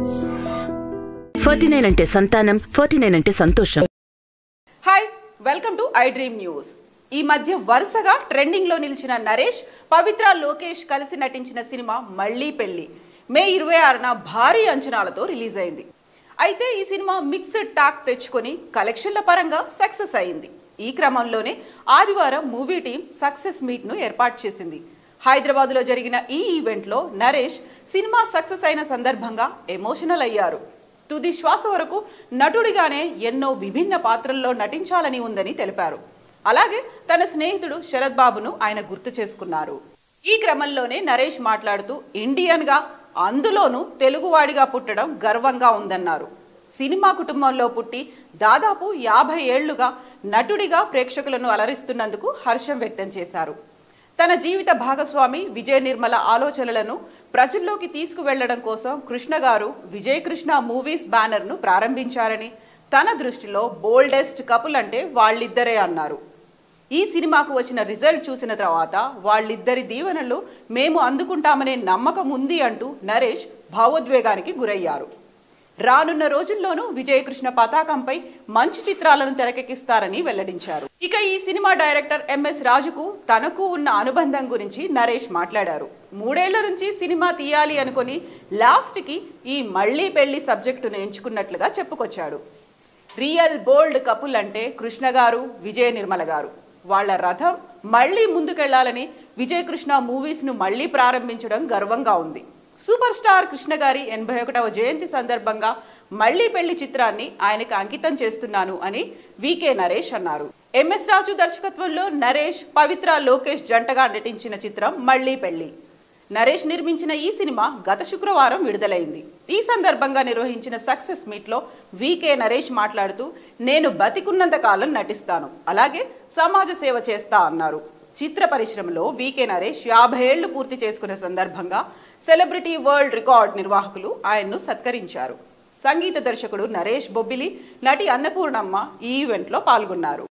49 అంటే సంతానం, 49 అంటే సంతోషం. Hi, welcome to I dream news. ఈ మధ్య వరుసగా ట్రెండింగ్ లో నిలిచిన నరేష్, పవిత్ర, లోకేష్ కలిసి నటించిన సినిమా మళ్ళీ పెళ్లి మే 26న భారీ అంచనాలతో రిలీజ్ అయింది. అయితే ఈ సినిమా మిక్స్డ్ టాక్ తెచ్చుకొని కలెక్షన్ల పరంగా సక్సెస్ అయింది. ఈ క్రమంలోనే ఆదివారం మూవీ టీం సక్సెస్ మీట్ ను ఏర్పాటు చేసింది. హైదరాబాద్ లో జరిగిన ఈ ఈవెంట్ లో నరేష్ సినిమా సక్సెస్ అయిన సందర్భంగా ఎమోషనల్ అయ్యారు. తుది శ్వాస వరకు నటుడిగానే ఎన్నో విభిన్న పాత్రల్లో నటించాలని ఉందని తెలిపారు. అలాగే తన స్నేహితుడు శరత్ బాబును ఆయన గుర్తు చేసుకున్నారు. ఈ క్రమంలోనే నరేష్ మాట్లాడుతూ ఇండియన్ గా, అందులోనూ తెలుగువాడిగా పుట్టడం గర్వంగా ఉందన్నారు. సినిమా కుటుంబంలో పుట్టి దాదాపు 50 ఏళ్లుగా నటుడిగా ప్రేక్షకులను అలరిస్తున్నందుకు హర్షం వ్యక్తం చేశారు. తన జీవిత భాగస్వామి విజయ నిర్మల ఆలోచనలను ప్రజల్లోకి తీసుకువెళ్లడం కోసం కృష్ణ గారు విజయ్ కృష్ణ మూవీస్ బ్యానర్ ను ప్రారంభించారని, తన దృష్టిలో బోల్డెస్ట్ కపుల్ అంటే వాళ్ళిద్దరే అన్నారు. ఈ సినిమాకు వచ్చిన రిజల్ట్ చూసిన తర్వాత వాళ్ళిద్దరి దీవెనలు మేము అందుకుంటామనే నమ్మకం ఉంది అంటూ నరేష్ భావోద్వేగానికి గురయ్యారు. రానున్న రోజుల్లోనూ విజయకృష్ణ పతాకంపై మంచి చిత్రాలను తెరకెక్కిస్తారని వెల్లడించారు. ఇక ఈ సినిమా డైరెక్టర్ ఎంఎస్ రాజుకు తనకు ఉన్న అనుబంధం గురించి నరేష్ మాట్లాడారు. 3 ఏళ్ల నుంచి సినిమా తీయాలి అనుకుని లాస్ట్ కి ఈ మళ్ళీ పెళ్లి సబ్జెక్టును ఎంచుకున్నట్లుగా చెప్పుకొచ్చాడు. రియల్ బోల్డ్ కపుల్ అంటే కృష్ణ గారు, విజయ నిర్మల గారు. వాళ్ల రథం మళ్లీ ముందుకెళ్లాలని విజయకృష్ణ మూవీస్ ను మళ్లీ ప్రారంభించడం గర్వంగా ఉంది. సూపర్ స్టార్ కృష్ణ గారి 81వ జయంతి సందర్భంగా మళ్లీ పెళ్లి చిత్రాన్ని ఆయనకు అంకితం చేస్తున్నాను అని వికే నరేష్ అన్నారు. ఎంఎస్ రాజు దర్శకత్వంలో నరేష్, పవిత్ర, లోకేష్ జంటగా నటించిన చిత్రం మళ్లీ పెళ్లి. నరేష్ నిర్మించిన ఈ సినిమా గత శుక్రవారం విడుదలైంది. ఈ సందర్భంగా నిర్వహించిన సక్సెస్ మీట్ లో వికే నరేష్ మాట్లాడుతూ, నేను బతికున్నంత కాలం నటిస్తాను, అలాగే సమాజ సేవ చేస్తా అన్నారు. చిత్ర పరిశ్రమలో వికే నరేష్ 50 ఏళ్లు పూర్తి చేసుకున్న సందర్భంగా సెలబ్రిటీ వరల్డ్ రికార్డ్ నిర్వాహకులు ఆయన్ను సత్కరించారు. సంగీత దర్శకుడు నరేష్ బొబ్బిలి, నటి అన్నపూర్ణమ్మ ఈ ఈవెంట్ లో పాల్గొన్నారు.